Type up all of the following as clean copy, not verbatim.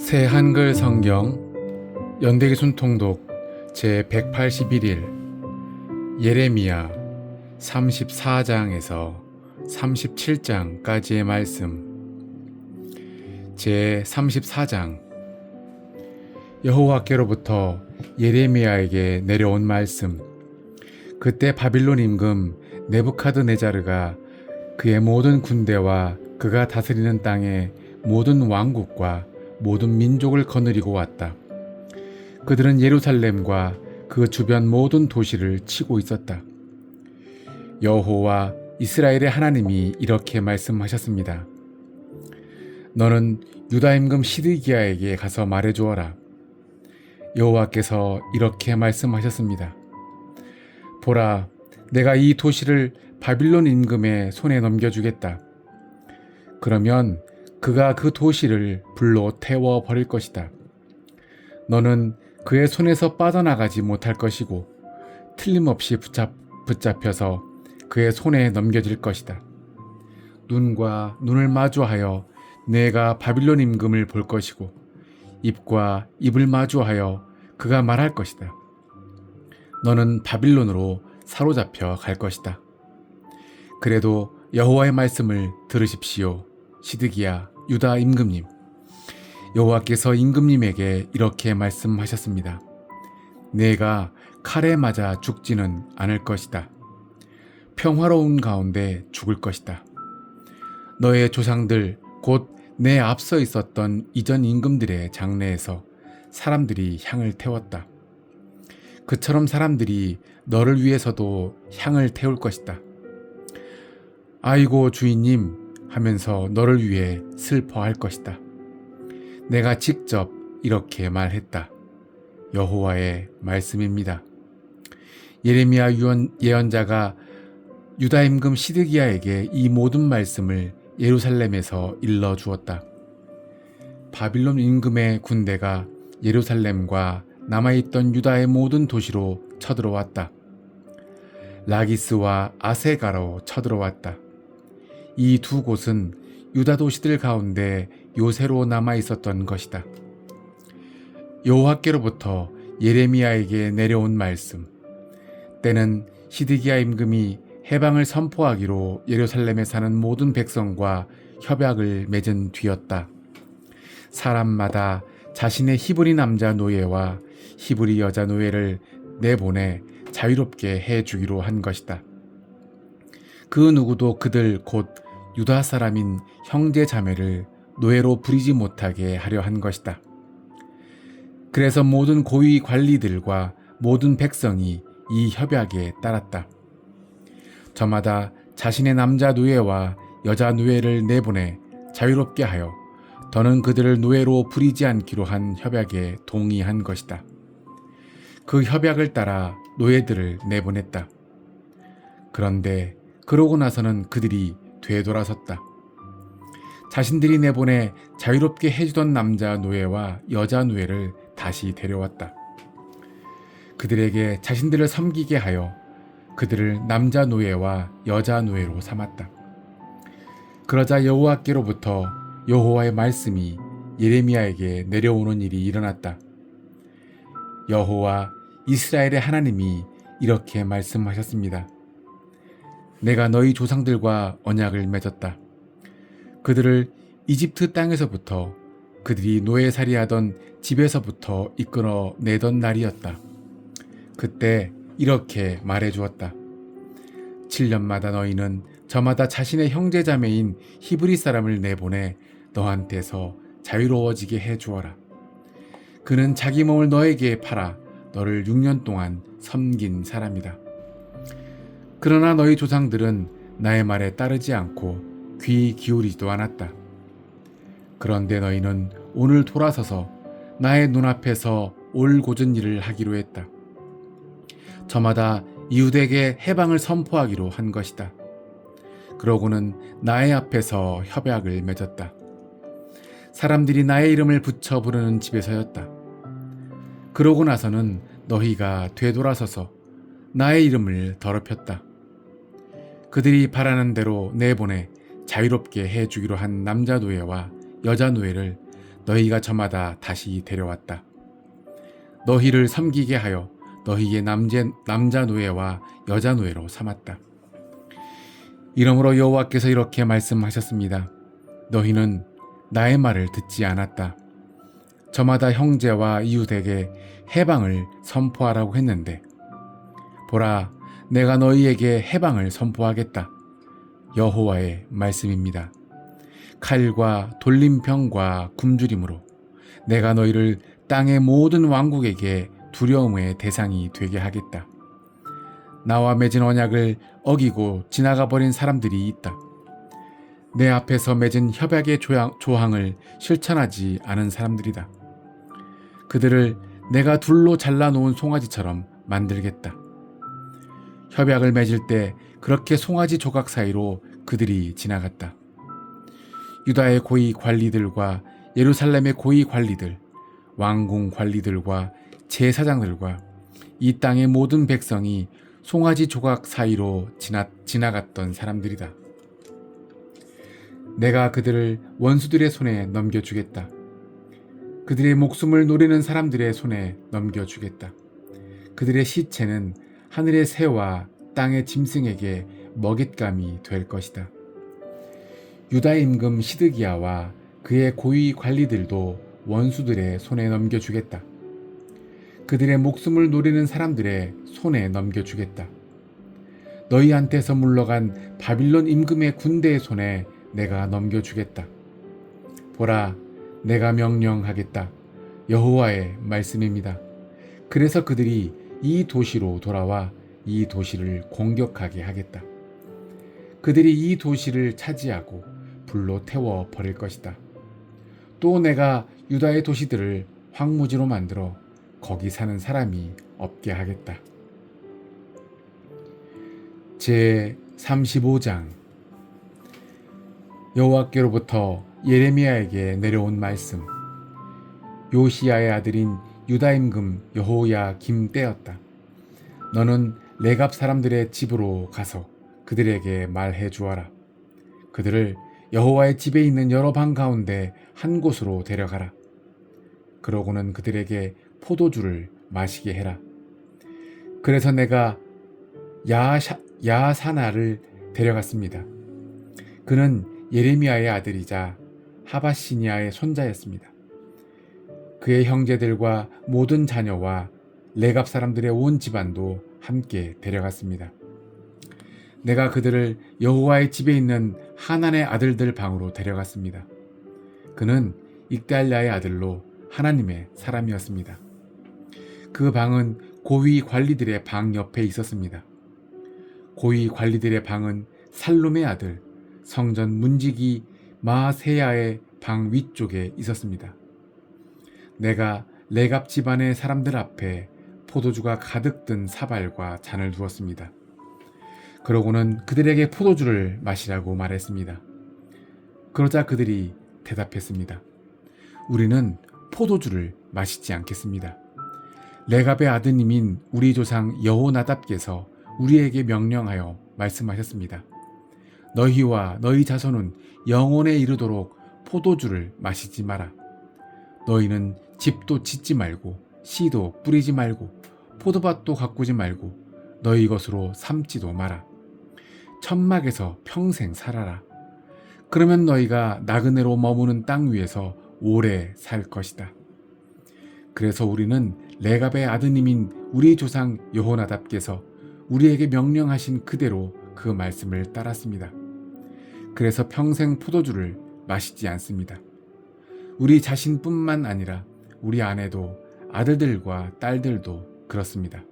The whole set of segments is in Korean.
새 한글 성경 연대기 순통독 제181일 예레미야 34장에서 37장까지의 말씀. 제34장. 여호와께로부터 예레미야에게 내려온 말씀. 그때 바빌론 임금 네부카드네자르가 그의 모든 군대와 그가 다스리는 땅의 모든 왕국과 모든 민족을 거느리고 왔다. 그들은 예루살렘과 그 주변 모든 도시를 치고 있었다. 여호와 이스라엘의 하나님이 이렇게 말씀하셨습니다. 너는 유다 임금 시드기야에게 가서 말해주어라. 여호와께서 이렇게 말씀하셨습니다. 보라, 내가 이 도시를 바빌론 임금의 손에 넘겨주겠다. 그러면 그가 그 도시를 불로 태워 버릴 것이다. 너는 그의 손에서 빠져나가지 못할 것이고 틀림없이 붙잡혀서 그의 손에 넘겨질 것이다. 눈과 눈을 마주하여 내가 바빌론 임금을 볼 것이고 입과 입을 마주하여 그가 말할 것이다. 너는 바빌론으로 사로잡혀 갈 것이다. 그래도 여호와의 말씀을 들으십시오. 시드기야 유다 임금님, 여호와께서 임금님에게 이렇게 말씀하셨습니다. 내가 칼에 맞아 죽지는 않을 것이다. 평화로운 가운데 죽을 것이다. 너의 조상들 곧 내 앞서 있었던 이전 임금들의 장래에서 사람들이 향을 태웠다. 그처럼 사람들이 너를 위해서도 향을 태울 것이다. 아이고 주인님 하면서 너를 위해 슬퍼할 것이다. 내가 직접 이렇게 말했다. 여호와의 말씀입니다. 예레미야 예언자가 유다 임금 시드기야에게 이 모든 말씀을 예루살렘에서 일러 주었다. 바빌론 임금의 군대가 예루살렘과 남아있던 유다의 모든 도시로 쳐들어왔다. 라기스와 아세가로 쳐들어왔다. 이 두 곳은 유다 도시들 가운데 요새로 남아있었던 것이다. 여호와께로부터 예레미야에게 내려온 말씀. 때는 시드기야 임금이 해방을 선포하기로 예루살렘에 사는 모든 백성과 협약을 맺은 뒤였다. 사람마다 자신의 히브리 남자 노예와 히브리 여자 노예를 내보내 자유롭게 해주기로 한 것이다. 그 누구도 그들 곧 유다 사람인 형제 자매를 노예로 부리지 못하게 하려 한 것이다. 그래서 모든 고위 관리들과 모든 백성이 이 협약에 따랐다. 저마다 자신의 남자 노예와 여자 노예를 내보내 자유롭게 하여 더는 그들을 노예로 부리지 않기로 한 협약에 동의한 것이다. 그 협약을 따라 노예들을 내보냈다. 그런데 그러고 나서는 그들이 되돌아섰다. 자신들이 내보내 자유롭게 해주던 남자 노예와 여자 노예를 다시 데려왔다. 그들에게 자신들을 섬기게 하여 그들을 남자 노예와 여자 노예로 삼았다. 그러자 여호와께로부터 여호와의 말씀이 예레미야에게 내려오는 일이 일어났다. 여호와 이스라엘의 하나님이 이렇게 말씀하셨습니다. 내가 너희 조상들과 언약을 맺었다. 그들을 이집트 땅에서부터 그들이 노예살이하던 집에서부터 이끌어 내던 날이었다. 그때 이렇게 말해주었다. 7년마다 너희는 저마다 자신의 형제자매인 히브리 사람을 내보내 너한테서 자유로워지게 해주어라. 그는 자기 몸을 너에게 팔아 너를 6년 동안 섬긴 사람이다. 그러나 너희 조상들은 나의 말에 따르지 않고 귀 기울이지도 않았다. 그런데 너희는 오늘 돌아서서 나의 눈앞에서 올곧은 일을 하기로 했다. 저마다 이웃에게 해방을 선포하기로 한 것이다. 그러고는 나의 앞에서 협약을 맺었다. 사람들이 나의 이름을 붙여 부르는 집에서였다. 그러고 나서는 너희가 되돌아서서 나의 이름을 더럽혔다. 그들이 바라는 대로 내보내 자유롭게 해주기로 한 남자 노예와 여자 노예를 너희가 저마다 다시 데려왔다. 너희를 섬기게 하여 너희의 남자 노예와 여자 노예로 삼았다. 이러므로 여호와께서 이렇게 말씀하셨습니다. 너희는 나의 말을 듣지 않았다. 저마다 형제와 이웃에게 해방을 선포하라고 했는데 보라, 내가 너희에게 해방을 선포하겠다. 여호와의 말씀입니다. 칼과 돌림병과 굶주림으로 내가 너희를 땅의 모든 왕국에게 두려움의 대상이 되게 하겠다. 나와 맺은 언약을 어기고 지나가 버린 사람들이 있다. 내 앞에서 맺은 협약의 조항을 실천하지 않은 사람들이다. 그들을 내가 둘로 잘라놓은 송아지처럼 만들겠다. 협약을 맺을 때 그렇게 송아지 조각 사이로 그들이 지나갔다. 유다의 고위 관리들과 예루살렘의 고위 관리들, 왕궁 관리들과 제사장들과 이 땅의 모든 백성이 송아지 조각 사이로 지나갔던 사람들이다. 내가 그들을 원수들의 손에 넘겨주겠다. 그들의 목숨을 노리는 사람들의 손에 넘겨주겠다. 그들의 시체는 하늘의 새와 땅의 짐승에게 먹잇감이 될 것이다. 유다의 임금 시드기야와 그의 고위 관리들도 원수들의 손에 넘겨주겠다. 그들의 목숨을 노리는 사람들의 손에 넘겨주겠다. 너희한테서 물러간 바빌론 임금의 군대의 손에 내가 넘겨주겠다. 보라, 내가 명령하겠다. 여호와의 말씀입니다. 그래서 그들이 이 도시로 돌아와 이 도시를 공격하게 하겠다. 그들이 이 도시를 차지하고 불로 태워 버릴 것이다. 또 내가 유다의 도시들을 황무지로 만들어 거기 사는 사람이 없게 하겠다. 제 35장. 여호와께로부터 예레미야에게 내려온 말씀. 요시야의 아들인 유다 임금 여호야김 때였다. 너는 레갑 사람들의 집으로 가서 그들에게 말해 주어라. 그들을 여호와의 집에 있는 여러 방 가운데 한 곳으로 데려가라. 그러고는 그들에게 포도주를 마시게 해라. 그래서 내가 야사나를 데려갔습니다. 그는 예레미야의 아들이자 하바시니아의 손자였습니다. 그의 형제들과 모든 자녀와 레갑 사람들의 온 집안도 함께 데려갔습니다. 내가 그들을 여호와의 집에 있는 하난의 아들들 방으로 데려갔습니다. 그는 익달랴의 아들로 하나님의 사람이었습니다. 그 방은 고위 관리들의 방 옆에 있었습니다. 고위 관리들의 방은 살룸의 아들 성전 문지기 마세야의 방 위쪽에 있었습니다. 내가 레갑 집안의 사람들 앞에 포도주가 가득 든 사발과 잔을 두었습니다. 그러고는 그들에게 포도주를 마시라고 말했습니다. 그러자 그들이 대답했습니다. 우리는 포도주를 마시지 않겠습니다. 레갑의 아드님인 우리 조상 여호나답께서 우리에게 명령하여 말씀하셨습니다. 너희와 너희 자손은 영원에 이르도록 포도주를 마시지 마라. 너희는 집도 짓지 말고 씨도 뿌리지 말고 포도밭도 가꾸지 말고 너희 것으로 삼지도 마라. 천막에서 평생 살아라. 그러면 너희가 나그네로 머무는 땅 위에서 오래 살 것이다. 그래서 우리는 레갑의 아드님인 우리 조상 여호나답께서 우리에게 명령하신 그대로 그 말씀을 따랐습니다. 그래서 평생 포도주를 마시지 않습니다. 우리 자신뿐만 아니라 우리 아내도 아들들과 딸들도 그렇습니다.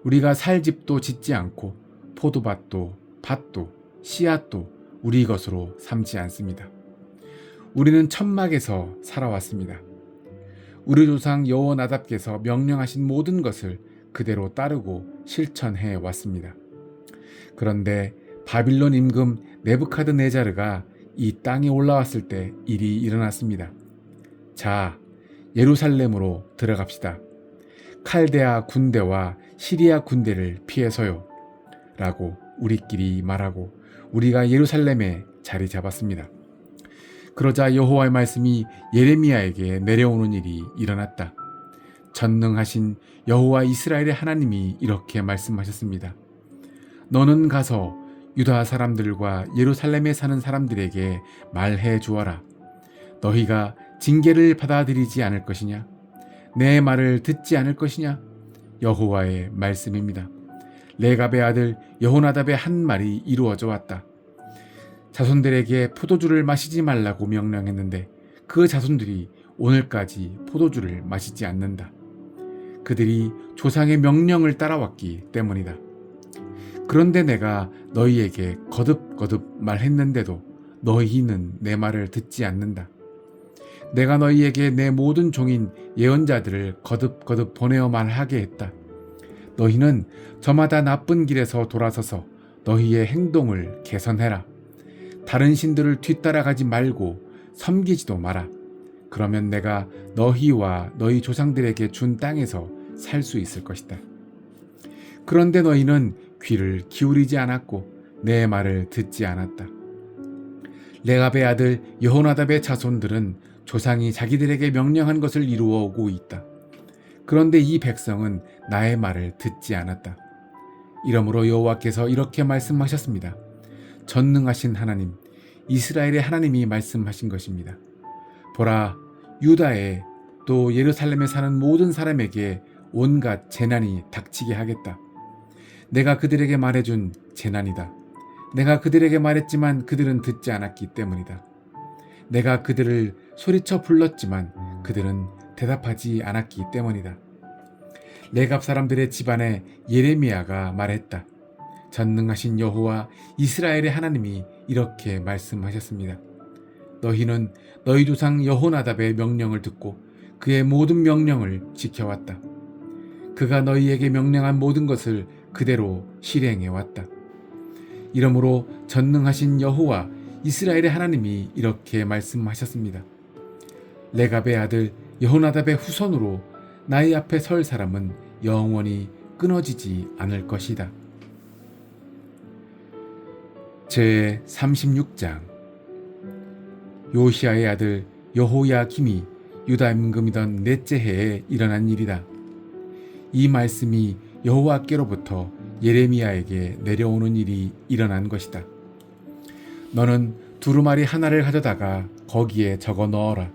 우리가 살 집도 짓지 않고 포도밭도 밭도 씨앗도 우리 것으로 삼지 않습니다. 우리는 천막에서 살아왔습니다. 우리 조상 여호나답께서 명령하신 모든 것을 그대로 따르고 실천해 왔습니다. 그런데 바빌론 임금 네부카드네자르가 이 땅에 올라왔을 때 일이 일어났습니다. 자, 예루살렘으로 들어갑시다. 칼데아 군대와 시리아 군대를 피해서요. 라고 우리끼리 말하고 우리가 예루살렘에 자리 잡았습니다. 그러자 여호와의 말씀이 예레미야에게 내려오는 일이 일어났다. 전능하신 여호와 이스라엘의 하나님이 이렇게 말씀하셨습니다. 너는 가서 유다 사람들과 예루살렘에 사는 사람들에게 말해 주어라. 너희가 징계를 받아들이지 않을 것이냐? 내 말을 듣지 않을 것이냐? 여호와의 말씀입니다. 레갑의 아들 여호나답의 한 말이 이루어져 왔다. 자손들에게 포도주를 마시지 말라고 명령했는데 그 자손들이 오늘까지 포도주를 마시지 않는다. 그들이 조상의 명령을 따라왔기 때문이다. 그런데 내가 너희에게 거듭거듭 말했는데도 너희는 내 말을 듣지 않는다. 내가 너희에게 내 모든 종인 예언자들을 거듭거듭 보내어 말하게 했다. 너희는 저마다 나쁜 길에서 돌아서서 너희의 행동을 개선해라. 다른 신들을 뒤따라가지 말고 섬기지도 마라. 그러면 내가 너희와 너희 조상들에게 준 땅에서 살 수 있을 것이다. 그런데 너희는 귀를 기울이지 않았고 내 말을 듣지 않았다. 레갑의 아들 여호나답의 자손들은 조상이 자기들에게 명령한 것을 이루어 오고 있다. 그런데 이 백성은 나의 말을 듣지 않았다. 이러므로 여호와께서 이렇게 말씀하셨습니다. 전능하신 하나님, 이스라엘의 하나님이 말씀하신 것입니다. 보라, 유다에 또 예루살렘에 사는 모든 사람에게 온갖 재난이 닥치게 하겠다. 내가 그들에게 말해준 재난이다. 내가 그들에게 말했지만 그들은 듣지 않았기 때문이다. 내가 그들을 소리쳐 불렀지만 그들은 대답하지 않았기 때문이다. 레갑 사람들의 집안에 예레미야가 말했다. 전능하신 여호와 이스라엘의 하나님이 이렇게 말씀하셨습니다. 너희는 너희 조상 여호나답의 명령을 듣고 그의 모든 명령을 지켜왔다. 그가 너희에게 명령한 모든 것을 그대로 실행해왔다. 이러므로 전능하신 여호와 이스라엘의 하나님이 이렇게 말씀하셨습니다. 레갑의 아들 여호나답의 후손으로 나의 앞에 설 사람은 영원히 끊어지지 않을 것이다. 제 36장. 요시야의 아들 여호야김이 유다 임금이던 넷째 해에 일어난 일이다. 이 말씀이 여호와께로부터 예레미야에게 내려오는 일이 일어난 것이다. 너는 두루마리 하나를 가져다가 거기에 적어 넣어라.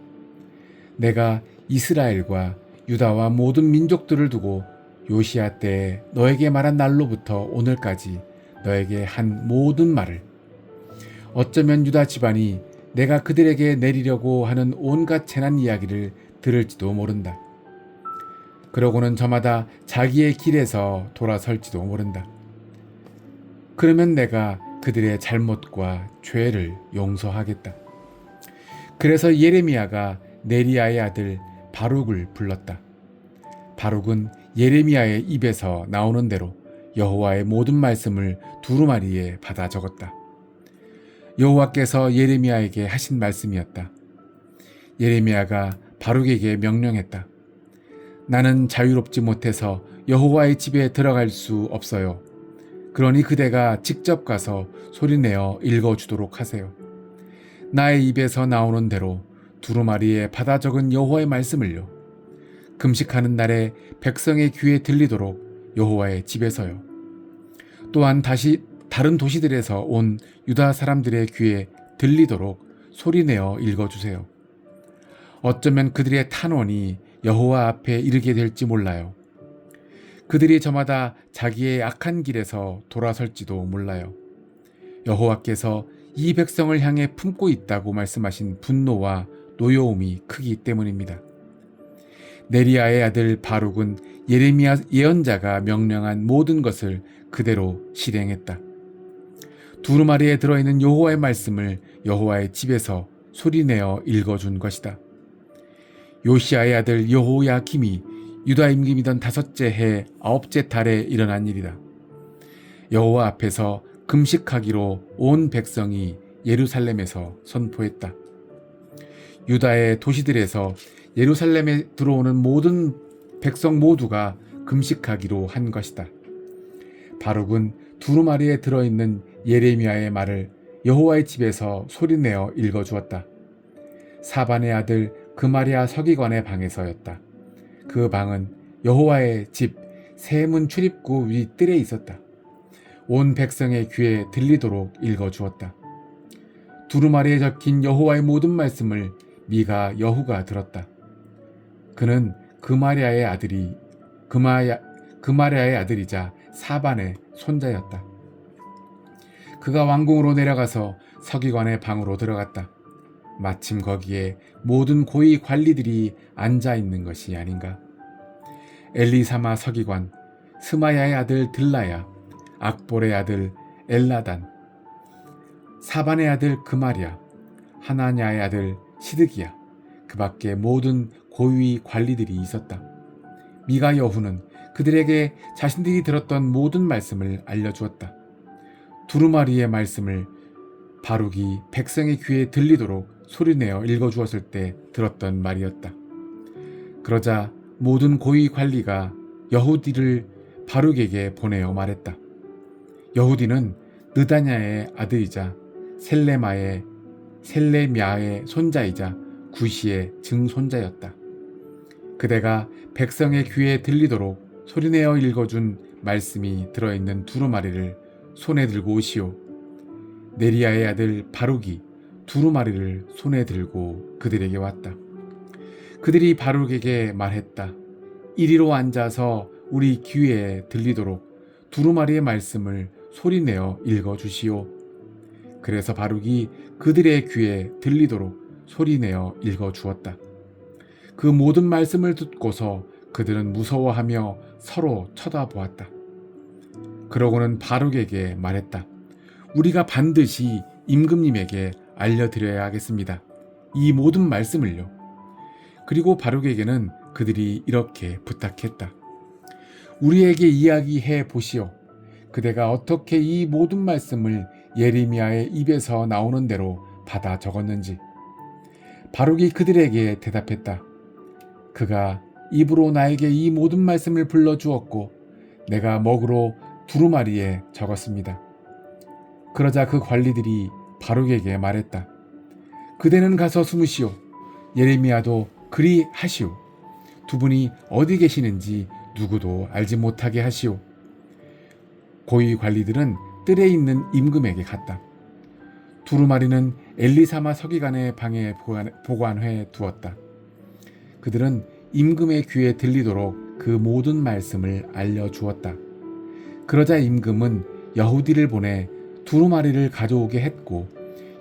내가 이스라엘과 유다와 모든 민족들을 두고 요시야 때에 너에게 말한 날로부터 오늘까지 너에게 한 모든 말을, 어쩌면 유다 집안이 내가 그들에게 내리려고 하는 온갖 재난 이야기를 들을지도 모른다. 그러고는 저마다 자기의 길에서 돌아설지도 모른다. 그러면 내가 그들의 잘못과 죄를 용서하겠다. 그래서 예레미야가 네리야의 아들 바룩을 불렀다. 바룩은 예레미야의 입에서 나오는 대로 여호와의 모든 말씀을 두루마리에 받아 적었다. 여호와께서 예레미야에게 하신 말씀이었다. 예레미야가 바룩에게 명령했다. 나는 자유롭지 못해서 여호와의 집에 들어갈 수 없어요. 그러니 그대가 직접 가서 소리내어 읽어주도록 하세요. 나의 입에서 나오는 대로 두루마리에 받아 적은 여호와의 말씀을요. 금식하는 날에 백성의 귀에 들리도록 여호와의 집에서요. 또한 다른 도시들에서 온 유다 사람들의 귀에 들리도록 소리내어 읽어주세요. 어쩌면 그들의 탄원이 여호와 앞에 이르게 될지 몰라요. 그들이 저마다 자기의 악한 길에서 돌아설지도 몰라요. 여호와께서 이 백성을 향해 품고 있다고 말씀하신 분노와 노여움이 크기 때문입니다. 네리야의 아들 바룩은 예레미야 예언자가 명령한 모든 것을 그대로 실행했다. 두루마리에 들어있는 여호와의 말씀을 여호와의 집에서 소리내어 읽어준 것이다. 요시야의 아들 여호야김이 유다 임금이던 5째 해 9째 달에 일어난 일이다. 여호와 앞에서 금식하기로 온 백성이 예루살렘에서 선포했다. 유다의 도시들에서 예루살렘에 들어오는 모든 백성 모두가 금식하기로 한 것이다. 바룩은 두루마리에 들어있는 예레미야의 말을 여호와의 집에서 소리내어 읽어주었다. 사반의 아들 그마랴 서기관의 방에서였다. 그 방은 여호와의 집 세문 출입구 윗뜰에 있었다. 온 백성의 귀에 들리도록 읽어주었다. 두루마리에 적힌 여호와의 모든 말씀을 미가 여후가 들었다. 그는 그마랴의 아들이자 사반의 손자였다. 그가 왕궁으로 내려가서 서기관의 방으로 들어갔다. 마침 거기에 모든 고위 관리들이 앉아 있는 것이 아닌가. 엘리사마 서기관, 스마야의 아들 들라야, 악볼의 아들 엘라단, 사반의 아들 그마랴, 하나냐의 아들 시드기야, 그 밖에 모든 고위 관리들이 있었다. 미가 여후는 그들에게 자신들이 들었던 모든 말씀을 알려주었다. 두루마리의 말씀을 바룩이 백성의 귀에 들리도록 소리내어 읽어주었을 때 들었던 말이었다. 그러자 모든 고위 관리가 여후디를 바룩에게 보내어 말했다. 여후디는 느다냐의 아들이자 셀레미야의 손자이자 구시의 증손자였다. 그대가 백성의 귀에 들리도록 소리내어 읽어준 말씀이 들어있는 두루마리를 손에 들고 오시오. 네리야의 아들 바룩이 두루마리를 손에 들고 그들에게 왔다. 그들이 바룩에게 말했다. 이리로 앉아서 우리 귀에 들리도록 두루마리의 말씀을 소리내어 읽어주시오. 그래서 바룩이 그들의 귀에 들리도록 소리내어 읽어주었다. 그 모든 말씀을 듣고서 그들은 무서워하며 서로 쳐다보았다. 그러고는 바룩에게 말했다. 우리가 반드시 임금님에게 알려드려야 하겠습니다. 이 모든 말씀을요. 그리고 바룩에게는 그들이 이렇게 부탁했다. 우리에게 이야기해 보시오. 그대가 어떻게 이 모든 말씀을 예레미야의 입에서 나오는 대로 받아 적었는지. 바룩이 그들에게 대답했다. 그가 입으로 나에게 이 모든 말씀을 불러주었고 내가 먹으로 두루마리에 적었습니다. 그러자 그 관리들이 바룩에게 말했다. 그대는 가서 숨으시오. 예레미야도 그리 하시오. 두 분이 어디 계시는지 누구도 알지 못하게 하시오. 고위 관리들은 뜰에 있는 임금에게 갔다. 두루마리는 엘리사마 서기관의 방에 보관해 두었다. 그들은 임금의 귀에 들리도록 그 모든 말씀을 알려주었다. 그러자 임금은 여후디를 보내 두루마리를 가져오게 했고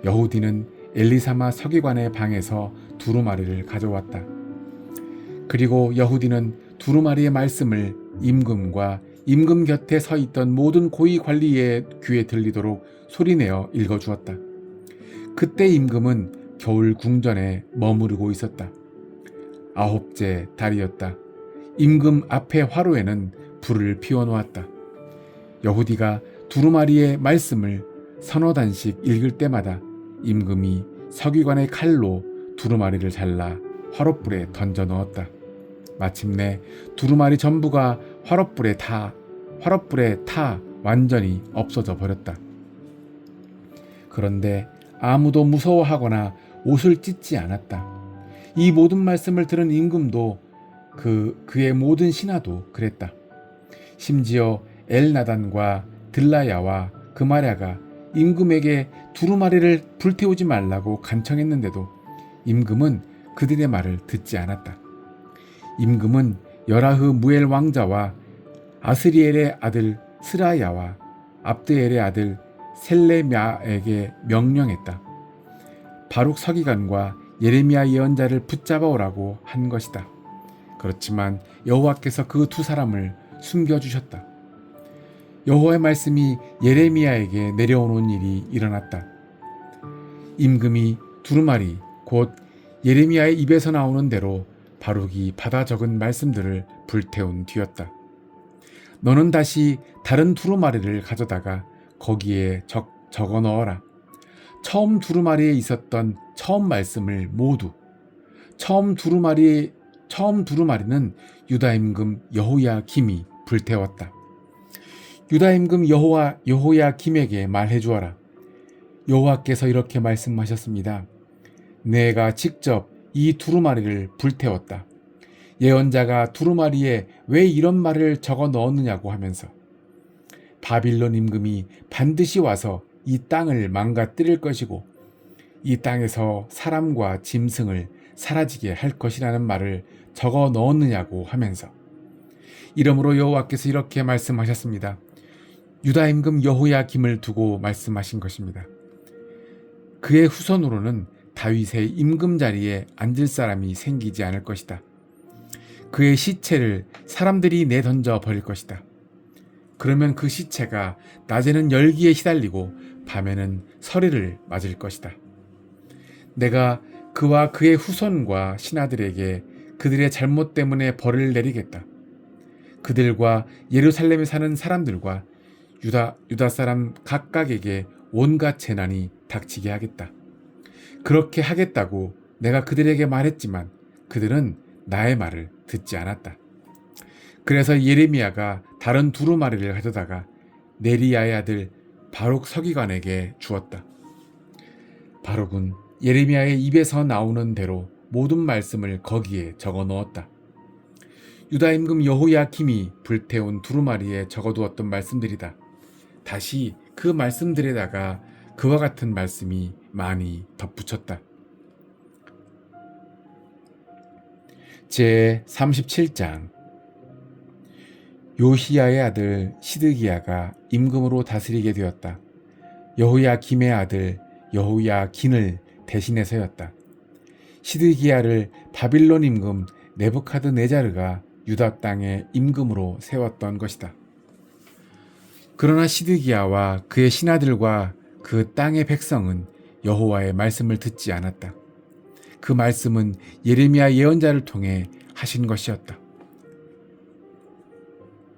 여후디는 엘리사마 서기관의 방에서 두루마리를 가져왔다. 그리고 여후디는 두루마리의 말씀을 임금과 임금 곁에 서 있던 모든 고위 관리의 귀에 들리도록 소리내어 읽어주었다. 그때 임금은 겨울 궁전에 머무르고 있었다. 9째 달이었다. 임금 앞에 화로에는 불을 피워놓았다. 여후디가 두루마리의 말씀을 서너 단씩 읽을 때마다 임금이 서기관의 칼로 두루마리를 잘라 화롯불에 던져 넣었다. 마침내 두루마리 전부가 화롯불에 타 완전히 없어져 버렸다. 그런데 아무도 무서워하거나 옷을 찢지 않았다. 이 모든 말씀을 들은 임금도 그의 모든 신하도 그랬다. 심지어 엘나단과 들라야와 그마랴가 임금에게 두루마리를 불태우지 말라고 간청했는데도 임금은 그들의 말을 듣지 않았다. 임금은 여라흐 무엘 왕자와 아스리엘의 아들 스라야와 압드엘의 아들 셀레미야에게 명령했다. 바룩 서기관과 예레미야 예언자를 붙잡아 오라고 한 것이다. 그렇지만 여호와께서 그 두 사람을 숨겨주셨다. 여호와의 말씀이 예레미야에게 내려오는 일이 일어났다. 임금이 두루마리 곧 예레미야의 입에서 나오는 대로 바룩이 받아 적은 말씀들을 불태운 뒤였다. 너는 다시 다른 두루마리를 가져다가 거기에 적어 넣어라. 처음 두루마리에 있었던 처음 말씀을 모두. 처음 두루마리는 유다 임금 여호야김이 불태웠다. 유다 임금 여호야김에게 말해 주어라. 여호와께서 이렇게 말씀하셨습니다. 내가 직접 이 두루마리를 불태웠다. 예언자가 두루마리에 왜 이런 말을 적어 넣었느냐고 하면서 바빌론 임금이 반드시 와서 이 땅을 망가뜨릴 것이고 이 땅에서 사람과 짐승을 사라지게 할 것이라는 말을 적어 넣었느냐고 하면서 이러므로 여호와께서 이렇게 말씀하셨습니다. 유다 임금 여호야김을 두고 말씀하신 것입니다. 그의 후손으로는 다윗의 임금 자리에 앉을 사람이 생기지 않을 것이다. 그의 시체를 사람들이 내던져 버릴 것이다. 그러면 그 시체가 낮에는 열기에 시달리고 밤에는 서리를 맞을 것이다. 내가 그와 그의 후손과 신하들에게 그들의 잘못 때문에 벌을 내리겠다. 그들과 예루살렘에 사는 사람들과 유다 사람 각각에게 온갖 재난이 닥치게 하겠다. 그렇게 하겠다고 내가 그들에게 말했지만 그들은 나의 말을 듣지 않았다. 그래서 예레미야가 다른 두루마리를 가져다가 네리야의 아들 바룩 서기관에게 주었다. 바룩은 예레미야의 입에서 나오는 대로 모든 말씀을 거기에 적어 넣었다. 유다 임금 여호야김이 불태운 두루마리에 적어두었던 말씀들이다. 다시 그 말씀들에다가 그와 같은 말씀이 많이 덧붙였다. 제 37장 요시야의 아들 시드기야가 임금으로 다스리게 되었다. 여호야김의 아들 여호야긴을 대신해서였다. 시드기야를 바빌론 임금 네부카드네자르가 유다 땅에 임금으로 세웠던 것이다. 그러나 시드기야와 그의 신하들과 그 땅의 백성은 여호와의 말씀을 듣지 않았다. 그 말씀은 예레미야 예언자를 통해 하신 것이었다.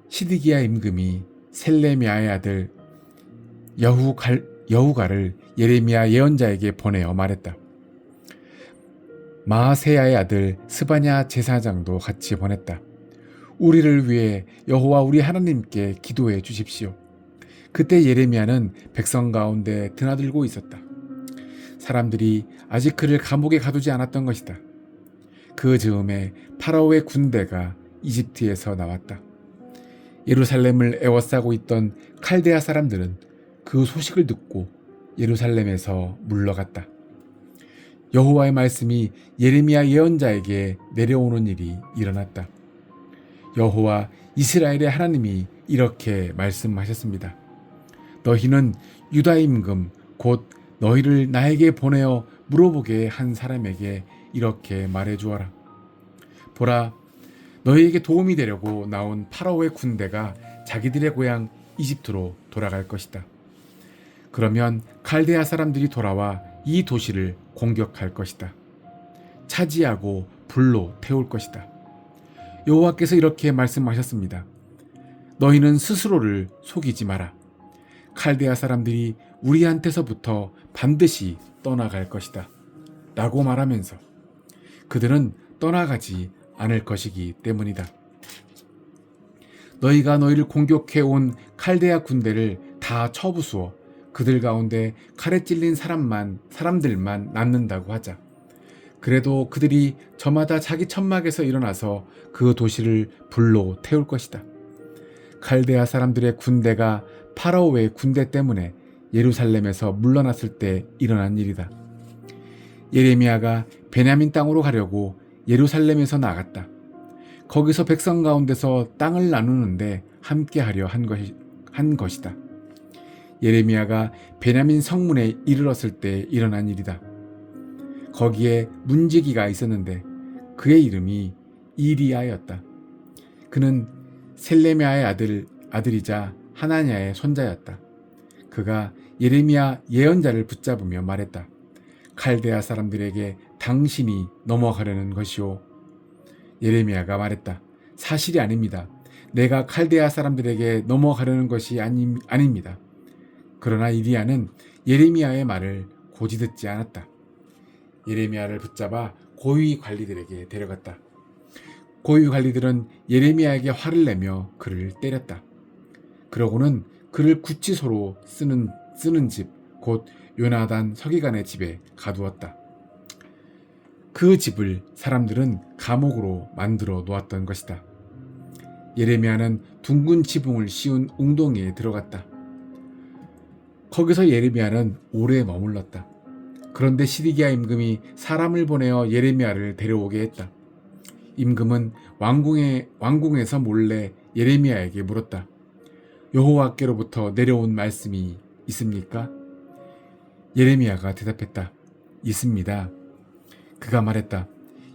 시드기야 임금이 셀레미야의 아들 여후가를 예레미야 예언자에게 보내어 말했다. 마아세야의 아들 스바냐 제사장도 같이 보냈다. 우리를 위해 여호와 우리 하나님께 기도해 주십시오. 그때 예레미야는 백성 가운데 드나들고 있었다. 사람들이 아직 그를 감옥에 가두지 않았던 것이다. 그 즈음에 파라오의 군대가 이집트에서 나왔다. 예루살렘을 에워싸고 있던 칼데아 사람들은 그 소식을 듣고 예루살렘에서 물러갔다. 여호와의 말씀이 예레미야 예언자에게 내려오는 일이 일어났다. 여호와 이스라엘의 하나님이 이렇게 말씀하셨습니다. 너희는 유다 임금 곧 너희를 나에게 보내어 물어보게 한 사람에게 이렇게 말해 주어라. 보라, 너희에게 도움이 되려고 나온 파라오의 군대가 자기들의 고향 이집트로 돌아갈 것이다. 그러면 칼데아 사람들이 돌아와 이 도시를 공격할 것이다. 차지하고 불로 태울 것이다. 여호와께서 이렇게 말씀하셨습니다. 너희는 스스로를 속이지 마라. 칼데아 사람들이 우리한테서부터 반드시 떠나갈 것이다. 라고 말하면서 그들은 떠나가지 않을 것이기 때문이다. 너희가 너희를 공격해온 칼데아 군대를 다 쳐부수어 그들 가운데 칼에 찔린 사람들만 남는다고 하자. 그래도 그들이 저마다 자기 천막에서 일어나서 그 도시를 불로 태울 것이다. 칼데아 사람들의 군대가 파라오의 군대 때문에 예루살렘에서 물러났을 때 일어난 일이다. 예레미야가 베냐민 땅으로 가려고 예루살렘에서 나갔다. 거기서 백성 가운데서 땅을 나누는데 함께하려 한 것이다. 예레미야가 베냐민 성문에 이르렀을 때 일어난 일이다. 거기에 문지기가 있었는데 그의 이름이 이리야였다. 그는 셀레미야의 아들이자 하나냐의 손자였다. 그가 예레미야 예언자를 붙잡으며 말했다. 칼데아 사람들에게 당신이 넘어가려는 것이오. 예레미야가 말했다. 사실이 아닙니다. 내가 칼데아 사람들에게 넘어가려는 것이 아닙니다. 그러나 이리야는 예레미야의 말을 고지 듣지 않았다. 예레미야를 붙잡아 고위 관리들에게 데려갔다. 고위 관리들은 예레미야에게 화를 내며 그를 때렸다. 그러고는 그를 구치소로 쓰는 집, 곧 요나단 서기관의 집에 가두었다. 그 집을 사람들은 감옥으로 만들어 놓았던 것이다. 예레미야는 둥근 지붕을 씌운 웅덩이에 들어갔다. 거기서 예레미야는 오래 머물렀다. 그런데 시드기야 임금이 사람을 보내어 예레미야를 데려오게 했다. 임금은 왕궁에서 몰래 예레미야에게 물었다. 여호와께로부터 내려온 말씀이 있습니까? 예레미야가 대답했다. 있습니다. 그가 말했다.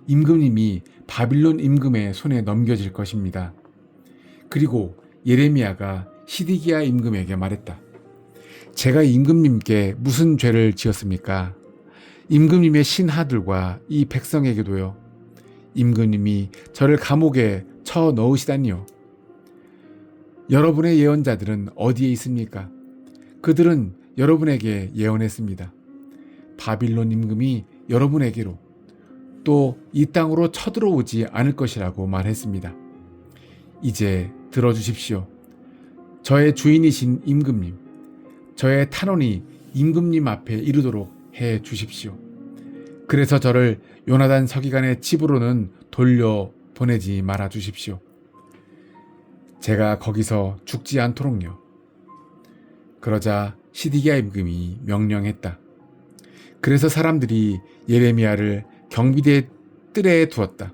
임금님이 바빌론 임금의 손에 넘겨질 것입니다. 그리고 예레미야가 시드기야 임금에게 말했다. 제가 임금님께 무슨 죄를 지었습니까? 임금님의 신하들과 이 백성에게도요. 임금님이 저를 감옥에 쳐 넣으시다니요. 여러분의 예언자들은 어디에 있습니까? 그들은 여러분에게 예언했습니다. 바빌론 임금이 여러분에게로 또 이 땅으로 쳐들어오지 않을 것이라고 말했습니다. 이제 들어주십시오. 저의 주인이신 임금님, 저의 탄원이 임금님 앞에 이르도록 해 주십시오. 그래서 저를 요나단 서기관의 집으로는 돌려보내지 말아 주십시오. 제가 거기서 죽지 않도록요. 그러자 시드기야 임금이 명령했다. 그래서 사람들이 예레미야를 경비대 뜰에 두었다.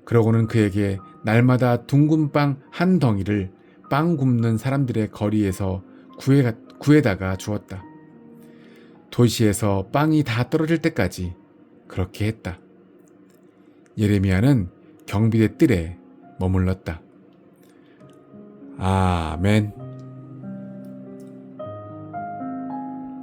그러고는 그에게 날마다 둥근 빵 한 덩이를 빵 굽는 사람들의 거리에서 구해다가 주었다. 도시에서 빵이 다 떨어질 때까지 그렇게 했다. 예레미야는 경비대 뜰에 머물렀다. 아멘.